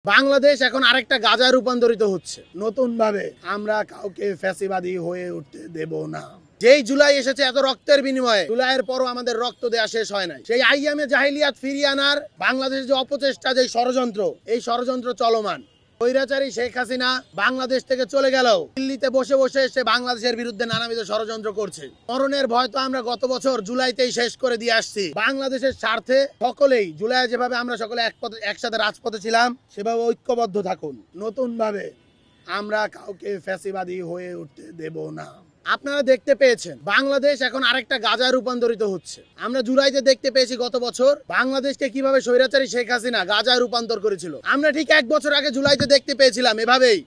বাংলাদেশ এখন আরেকটা গাজায় রূপান্তরিত হচ্ছে। নতুন ভাবে আমরা কাউকে ফ্যাসিবাদী হয়ে উঠতে দেব না। যেই জুলাই এসেছে এত রক্তের বিনিময়ে, জুলাইয়ের পরও আমাদের রক্ত দেয়া শেষ হয় নাই। সেই আইয়ামে জাহিলিয়াত ফিরিয়ে আনার বাংলাদেশের যে অপচেষ্টা, যে ষড়যন্ত্র, এই ষড়যন্ত্র চলমান। স্বৈরাচারী শেখ হাসিনা বাংলাদেশ থেকে চলে গেল, দিল্লিতে বসে বসে সে বাংলাদেশের বিরুদ্ধে নানাবিধ ষড়যন্ত্র করছে। মরণের ভয় তো আমরা গত বছর জুলাইতেই শেষ করে দিয়ে আসছি। বাংলাদেশের স্বার্থে সকলেই জুলাই যেভাবে আমরা সকলে একসাথে রাজপথে ছিলাম, সেভাবে ঐক্যবদ্ধ থাকুন। নতুন ভাবে আমরা কাউকে ফ্যাসিবাদী হয়ে উঠতে দেব না। আপনারা দেখতে পেয়েছেন বাংলাদেশ এখন আরেকটা গাজায় রূপান্তরিত হচ্ছে। আমরা জুলাইতে দেখতে পেয়েছি গত বছর বাংলাদেশকে কিভাবে স্বৈরাচারী শেখ হাসিনা গাজায় রূপান্তর করেছিল। আমরা ঠিক 1 বছর আগে জুলাইতে দেখতে পেয়েছিলাম এভাবেই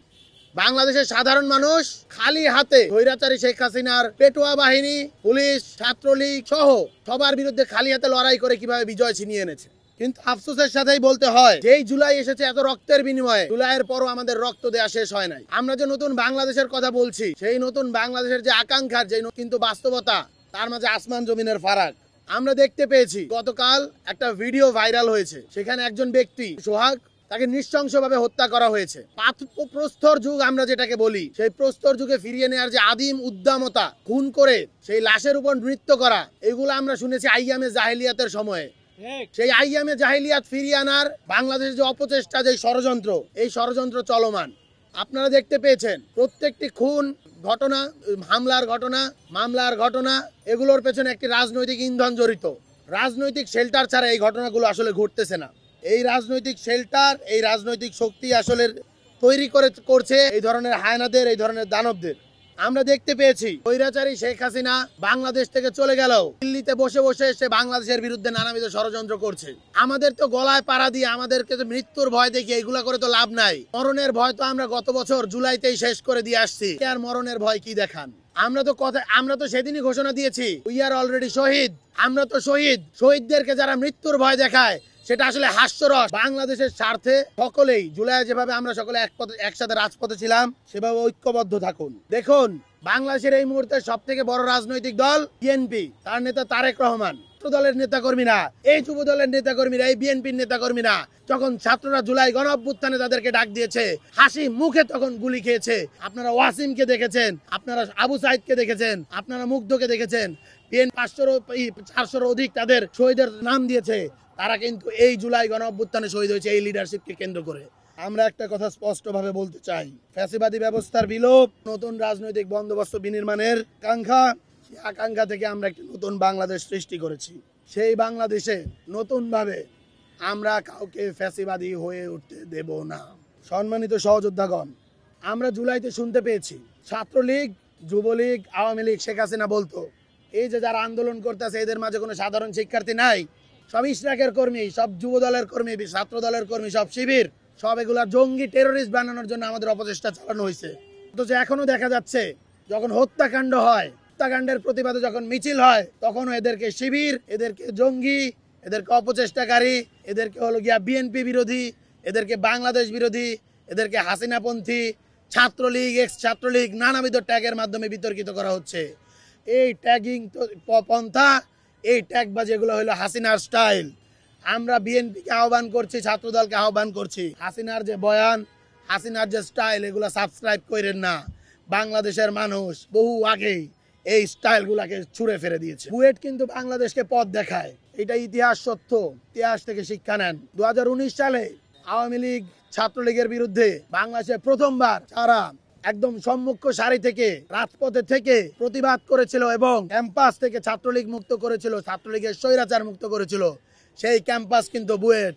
বাংলাদেশের সাধারণ মানুষ খালি হাতে স্বৈরাচারী শেখ হাসিনার পেটোয়া বাহিনী, পুলিশ, ছাত্রলীগ সহ সবার বিরুদ্ধে খালি হাতে লড়াই করে কিভাবে বিজয় ছিনিয়ে এনেছে। কিন্তু আফসোসের সাথেই বলতে হয়, যেই জুলাই এসেছে এত রক্তের বিনিময়ে, জুলাইয়ের পরও আমাদের রক্ত দেয়া শেষ হয় নাই। আমরা যে নতুন বাংলাদেশের কথা বলছি, সেই নতুন বাংলাদেশের যে আকাঙ্ক্ষার, যে কিন্তু বাস্তবতা, তার মাঝে আসমান জমিনের ফারাক। আমরা দেখতে পেয়েছি গতকাল একটা ভিডিও ভাইরাল হয়েছে, সেখানে একজন ব্যক্তি সোহাগ, তাকে নৃশংসভাবে হত্যা করা হয়েছে। প্রস্তর যুগ আমরা যেটাকে বলি, সেই প্রস্তর যুগে ফিরিয়ে নেওয়ার যে আদিম উদ্দামতা, খুন করে সেই লাশের উপর নৃত্য করা, এগুলো আমরা শুনেছি আইয়ামে জাহিলিয়াতের সময়ে। সেই আইয়ামে জাহিলিয়াত ফিরিয়ে আনার বাংলাদেশের যে অপচেষ্টা, যে ষড়যন্ত্র, এই ষড়যন্ত্র চলমান। আপনারা দেখতে পেয়েছেন প্রত্যেকটি খুন ঘটনা, মামলার ঘটনা, এগুলোর পেছনে একটি রাজনৈতিক ইন্ধন জড়িত। রাজনৈতিক শেল্টার ছাড়া এই ঘটনাগুলো আসলে ঘটতেছে না। এই রাজনৈতিক শেল্টার, এই রাজনৈতিক শক্তি আসলে তৈরি করছে এই ধরনের হায়নাদের, এই ধরনের দানবদের। আমরা দেখতে পেয়েছি স্বৈরাচারী শেখ হাসিনা বাংলাদেশ থেকে চলে গেল, দিল্লিতে বসে বসে সে বাংলাদেশের বিরুদ্ধে নানাবিধ ষড়যন্ত্র করছে। আমাদের তো গলায় পাড়া দিয়ে, আমাদেরকে তো মৃত্যুর ভয় দেখিয়ে এগুলা করে তো লাভ নাই। মরণের ভয় তো আমরা গত বছর জুলাইতেই শেষ করে দিয়ে আসছি। আর মরণের ভয় কি দেখান? আমরা তো সেদিনই ঘোষণা দিয়েছি, উই আর অলরেডি শহীদ। আমরা তো শহীদ। শহীদদেরকে যারা মৃত্যুর ভয় দেখায়, সেটা আসলে হাস্যরস। বাংলাদেশের স্বার্থে সকলেই জুলাই যেভাবে আমরা সকলে একসাথে রাজপথে ছিলাম, সেভাবে ঐক্যবদ্ধ থাকুন। দেখুন, বাংলাদেশের এই মুহূর্তে সব থেকে বড় রাজনৈতিক দল বিএনপি, তার নেতা তারেক রহমান। দলের নেতাকর্মীরা, এই যুব দলের নেতাকর্মীরা, এই বিএনপির নেতাকর্মীরা, যখন ছাত্ররা জুলাই গণ অভ্যুত্থানে তাদেরকে ডাক দিয়েছে, হাসি মুখে তখন গুলি খেয়েছে। আপনারা ওয়াসিমকে দেখেছেন, আপনারা আবু সাইদকে দেখেছেন, আপনারা মুগ্ধকে দেখেছেন। বিএনপি 400-র অধিক তাদের শহীদের নাম দিয়েছে। তারা কিন্তু এই জুলাই গণ অভ্যুত্থানে শহীদ হয়েছে এই লিডারশিপকে কেন্দ্র করে। আমরা একটা কথা স্পষ্টভাবে বলতে চাই, ফ্যাসিবাদী ব্যবস্থার বিলোপ, নতুন রাজনৈতিক বন্দোবস্ত বিনির্মাণের আকাঙ্ক্ষা থেকে আমরা একটি নতুন বাংলাদেশ সৃষ্টি করেছি। সেই বাংলাদেশে নতুনভাবে আমরা কাউকে ফ্যাসিবাদী হয়ে উঠতে দেব না। সম্মানিত সহযোদ্ধাগণ, আমরা জুলাইতে শুনতে পেয়েছি ছাত্রলীগ, যুবলীগ, আওয়ামী লীগ, শেখ হাসিনা বলতো, এই যে যারা আন্দোলন করতেছে এদের মাঝে কোনো সাধারণ শিক্ষার্থী নাই, সব ইশরাকের কর্মী, সব যুব দলের কর্মী, ছাত্র দলের কর্মী, সব শিবির, সব এগুলা জঙ্গি টেরোরিস্ট বানানোর জন্য আমাদের অপচেষ্টা চালানো হয়েছে। অথচ এখনো দেখা যাচ্ছে যখন হত্যাকাণ্ড হয়, হত্যাকাণ্ডের প্রতিবাদে যখন মিছিল হয়, তখনও এদেরকে শিবির, এদেরকে জঙ্গি, এদেরকে অপচেষ্টাকারী, এদেরকে হলো গিয়া বিএনপি বিরোধী, এদেরকে বাংলাদেশ বিরোধী, এদেরকে হাসিনাপন্থী, ছাত্রলীগ, এক্স ছাত্রলীগ, নানাবিধ ট্যাগের মাধ্যমে বিতর্কিত করা হচ্ছে। এই ট্যাগিং পন্থা, এই ট্যাগবাজি, এগুলো হলো হাসিনার স্টাইল। আমরা বিএনপিকে আহ্বান করছি, ছাত্রদলকে আহ্বান করছি, হাসিনার যে বয়ান, হাসিনার যে স্টাইল, এগুলো সাবস্ক্রাইব করেন না। বাংলাদেশের মানুষ বহু আগেই এই স্টাইলগুলোকে ছুঁড়ে ফেলে দিয়েছে। বুয়েট কিন্তু বাংলাদেশকে পথ দেখায়, এটা ইতিহাস সত্য। ইতিহাস থেকে শিক্ষা নেন। 2019 সালে আওয়ামী লীগ ছাত্রলীগের বিরুদ্ধে বাংলাদেশে প্রথমবার যারা একদম সম্মুখ সারি থেকে, রাজপথে থেকে প্রতিবাদ করেছিল এবং ক্যাম্পাস থেকে ছাত্রলীগ মুক্ত করেছিল, ছাত্রলীগের স্বৈরাচার মুক্ত করেছিল, সেই ক্যাম্পাস কিন্তু বুয়েট।